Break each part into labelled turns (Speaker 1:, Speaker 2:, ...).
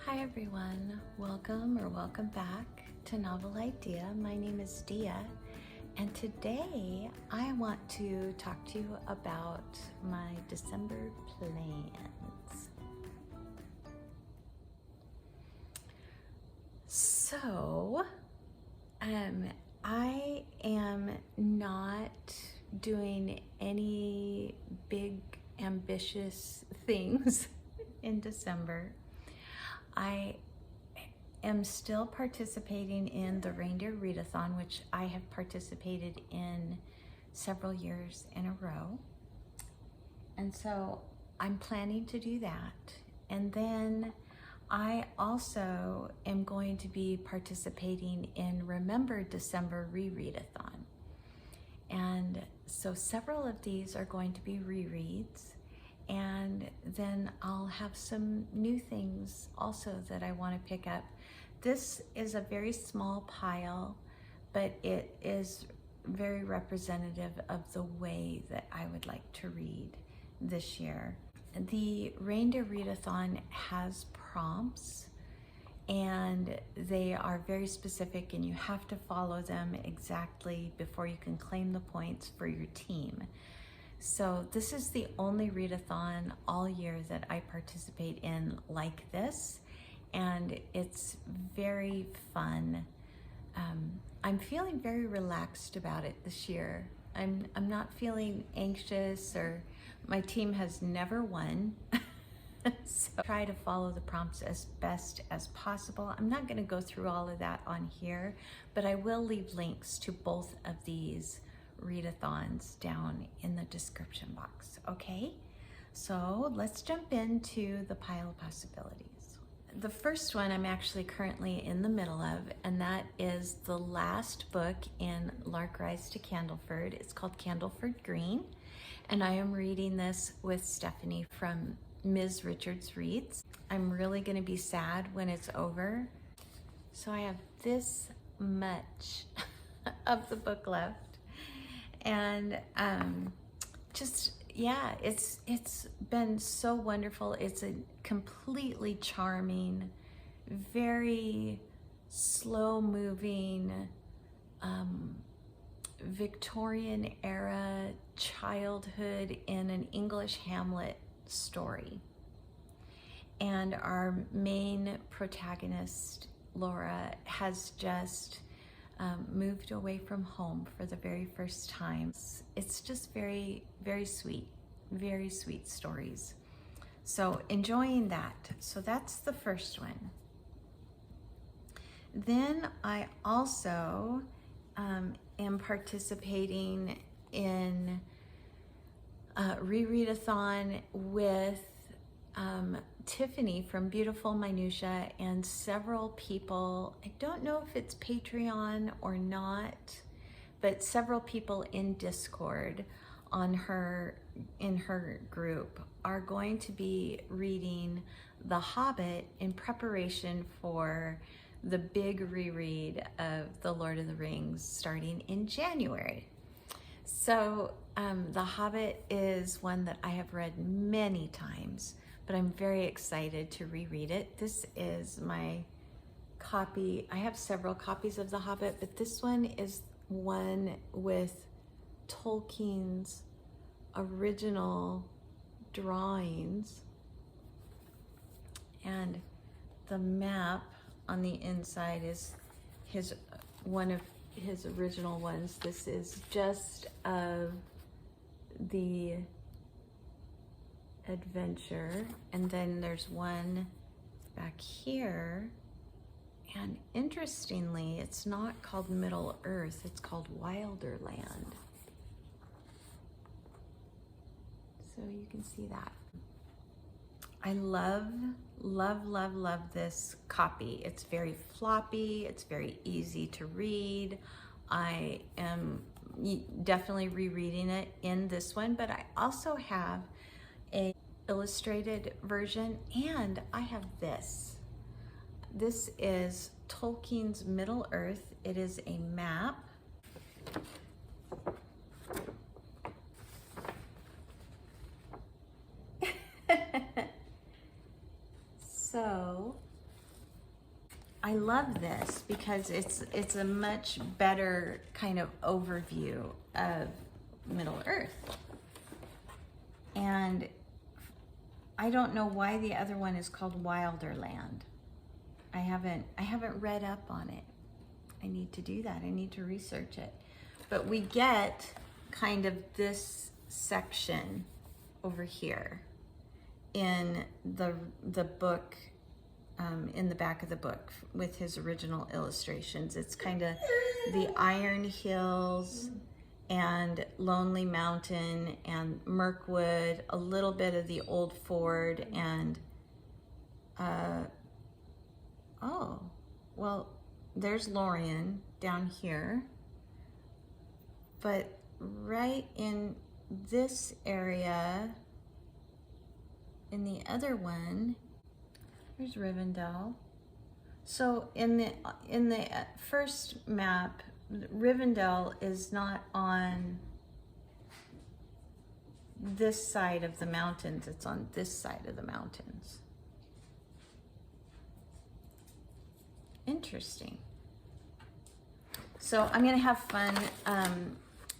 Speaker 1: Hi everyone, welcome back to Novel Idea. My name is Dia, and today I want to talk to you about my December plans. So, I am not doing any big ambitious things in December. I am still participating in the Reindeer Readathon, which I have participated in several years in a row. And so I'm planning to do that. And then I also am going to be participating in Remember December ReReadathon. And so several of these are going to be rereads. And then I'll have some new things also that I want to pick up. This is a very small pile, but it is very representative of the way that I would like to read this year. The Reindeer Readathon has prompts, and they are very specific, and you have to follow them exactly before you can claim the points for your team. So this is the only readathon all year that I participate in like this, and it's very fun. I'm feeling very relaxed about it this year. I'm not feeling anxious, or my team has never won. So try to follow the prompts as best as possible. I'm not going to go through all of that on here, but I will leave links to both of these readathons down in the description box. Okay, so let's jump into the pile of possibilities. The first one I'm actually currently in the middle of, and that is the last book in Lark Rise to Candleford. It's called Candleford Green, and I am reading this with Stephanie from Ms. Richards Reads. I'm really going to be sad when it's over. So I have this much of the book left. And it's been so wonderful. It's a completely charming, very slow moving, Victorian era childhood in an English Hamlet story. And our main protagonist, Laura, has just moved away from home for the very first time. It's just very, very sweet stories. So enjoying that. So that's the first one. Then I also am participating in ReReadathon with Tiffany from Beautiful Minutia and several people. I don't know if it's Patreon or not, but several people in Discord in her group are going to be reading The Hobbit in preparation for the big reread of The Lord of the Rings starting in January. So The Hobbit is one that I have read many times, but I'm very excited to reread it. This is my copy. I have several copies of The Hobbit, but this one is one with Tolkien's original drawings, and the map on the inside is one of his original ones. This is just of the adventure, and then there's one back here, and interestingly it's not called Middle Earth, it's called Wilder Land. So you can see that. I love this copy. It's very floppy, it's very easy to read. I am definitely rereading it in this one, but I also have a illustrated version, and I have this. This is Tolkien's Middle Earth. It is a map. So I love this because it's a much better kind of overview of Middle Earth. And I don't know why the other one is called Wilder Land. I haven't read up on it. I need to do that. I need to research it. But we get kind of this section over here in the book, in the back of the book with his original illustrations. It's kind of the Iron Hills and Lonely Mountain and Mirkwood, a little bit of the Old Ford, and oh, well, there's Lorien down here. But right in this area, in the other one, there's Rivendell. So in the first map, Rivendell is not on this side of the mountains, it's on this side of the mountains. Interesting. So I'm gonna have fun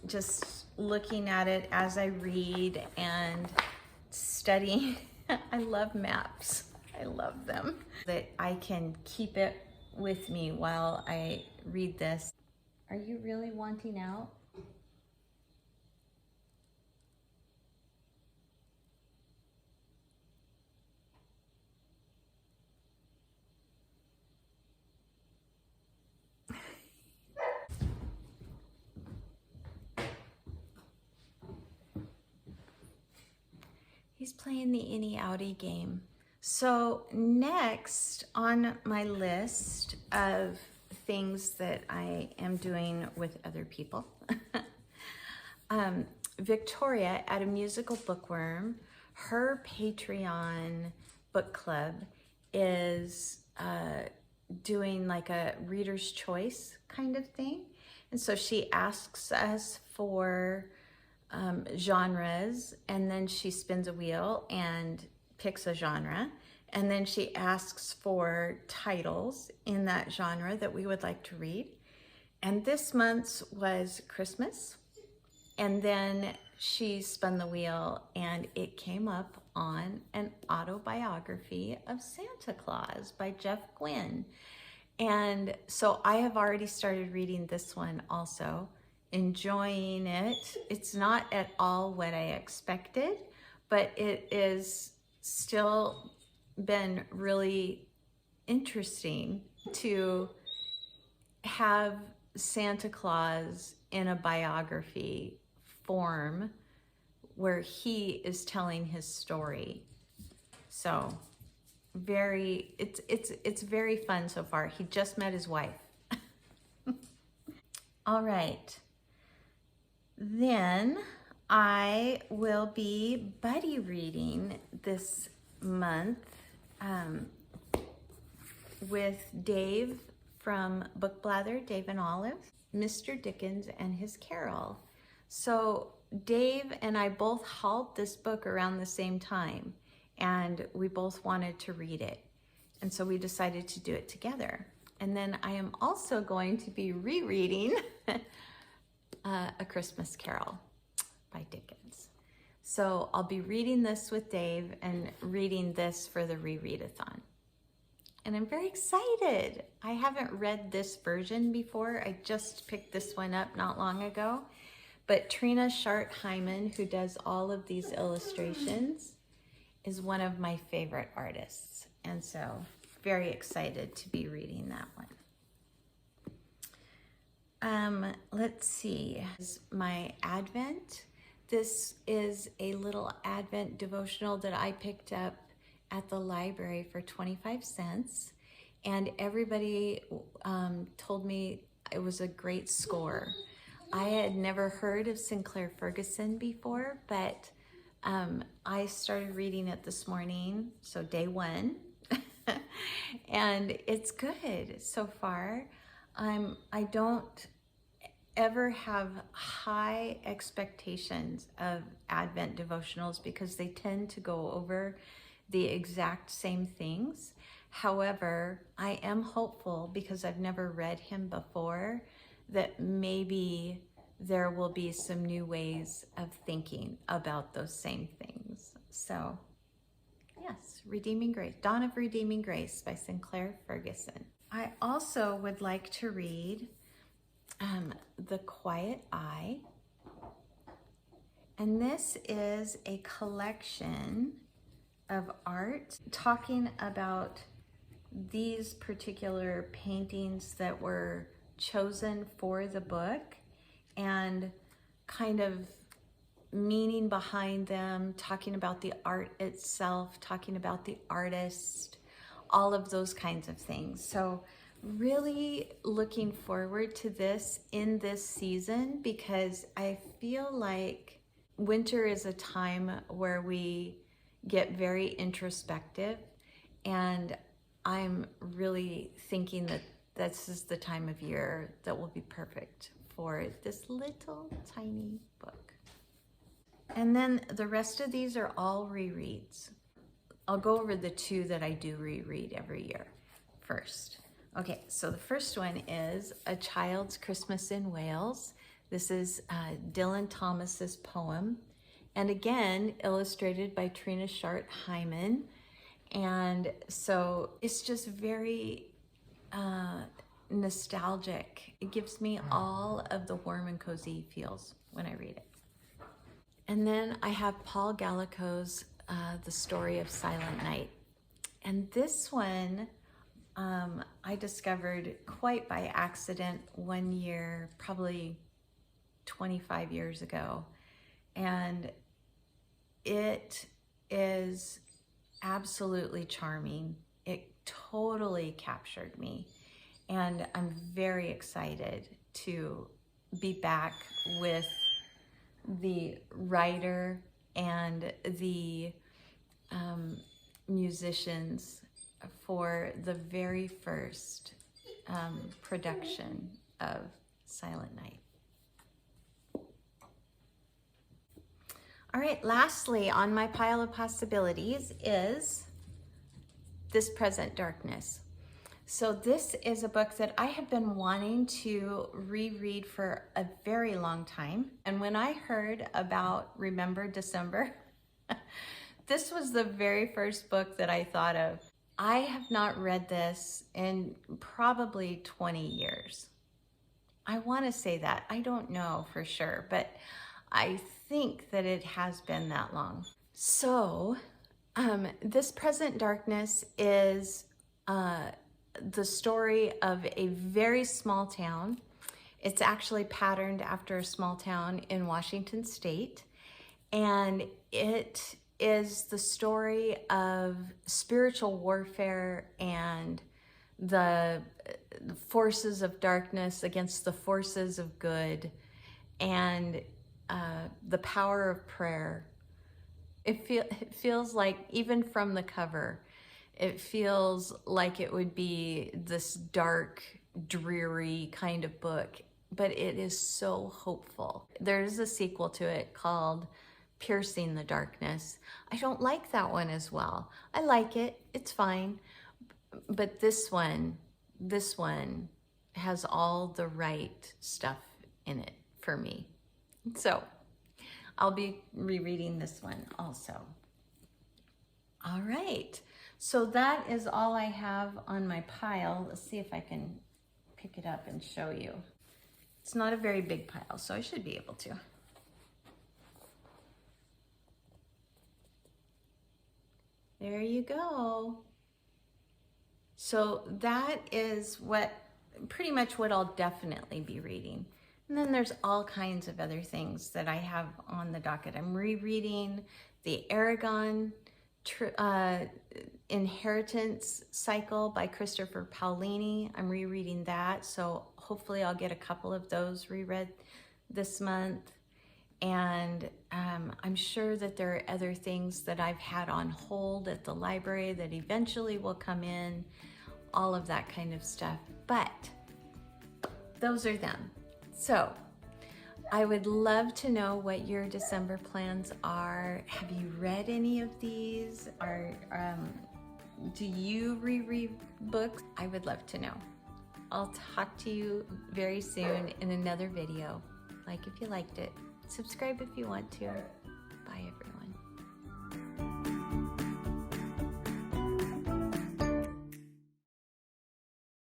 Speaker 1: just looking at it as I read and studying. I love maps. I love them. That I can keep it with me while I read this. Are you really wanting out? He's playing the innie outie game. So next on my list of things that I am doing with other people, Victoria at A Musical Bookworm, her Patreon book club is doing like a reader's choice kind of thing. And so she asks us for genres, and then she spins a wheel and picks a genre, and then she asks for titles in that genre that we would like to read. And this month's was Christmas, and then she spun the wheel and it came up on an autobiography of Santa Claus by Jeff Guinn. And so I have already started reading this one also, enjoying it. It's not at all what I expected, but it is still been really interesting to have Santa Claus in a biography form where he is telling his story. So it's very fun so far. He just met his wife. All right. Then I will be buddy reading this month with Dave from Book Blather, Dave and Olive, Mr. Dickens and his Carol. So Dave and I both hauled this book around the same time, and we both wanted to read it. And so we decided to do it together. And then I am also going to be rereading A Christmas Carol by Dickens. So I'll be reading this with Dave and reading this for the ReReadathon. And I'm very excited. I haven't read this version before. I just picked this one up not long ago. But Trina Shart-Hyman, who does all of these illustrations, is one of my favorite artists. And so very excited to be reading that one. Let's see, my Advent. This is a little Advent devotional that I picked up at the library for 25 cents. And everybody told me it was a great score. I had never heard of Sinclair Ferguson before, but I started reading it this morning, so day one. And it's good so far. I don't ever have high expectations of Advent devotionals because they tend to go over the exact same things. However, I am hopeful, because I've never read him before, that maybe there will be some new ways of thinking about those same things. So yes, Redeeming Grace, Dawn of Redeeming Grace by Sinclair Ferguson. I also would like to read The Quiet Eye. And this is a collection of art talking about these particular paintings that were chosen for the book and kind of meaning behind them, talking about the art itself, talking about the artist, all of those kinds of things. So really looking forward to this in this season, because I feel like winter is a time where we get very introspective, and I'm really thinking that this is the time of year that will be perfect for this little tiny book. And then the rest of these are all rereads. I'll go over the two that I do reread every year first. Okay, so the first one is A Child's Christmas in Wales. This is Dylan Thomas's poem, and again, illustrated by Trina Shart Hyman. And so it's just very nostalgic. It gives me all of the warm and cozy feels when I read it. And then I have Paul Gallico's The Story of Silent Night. And this one I discovered quite by accident one year, probably 25 years ago. And it is absolutely charming. It totally captured me. And I'm very excited to be back with the writer and the musicians for the very first production of Silent Night. All right, lastly on my pile of possibilities is This Present Darkness. So this is a book that I have been wanting to reread for a very long time. And when I heard about Remember December, this was the very first book that I thought of. I have not read this in probably 20 years. I want to say that. I don't know for sure, but I think that it has been that long. So This Present Darkness is the story of a very small town. It's actually patterned after a small town in Washington State, and it is the story of spiritual warfare and the forces of darkness against the forces of good, and the power of prayer. It feels like, even from the cover, it feels like it would be this dark, dreary kind of book, but it is so hopeful. There's a sequel to it called Piercing the Darkness. I don't like that one as well. I like it, it's fine, but this one has all the right stuff in it for me. So I'll be rereading this one also. All right, so that is all I have on my pile. Let's see if I can pick it up and show you. It's not a very big pile, so I should be able to. There you go. So that is pretty much what I'll definitely be reading. And then there's all kinds of other things that I have on the docket. I'm rereading the Aragon Inheritance Cycle by Christopher Paolini. I'm rereading that, so hopefully I'll get a couple of those reread this month. And I'm sure that there are other things that I've had on hold at the library that eventually will come in, all of that kind of stuff. But those are them. So I would love to know what your December plans are. Have you read any of these? Do you reread books? I would love to know. I'll talk to you very soon in another video. Like if you liked it. Subscribe if you want to. Bye everyone.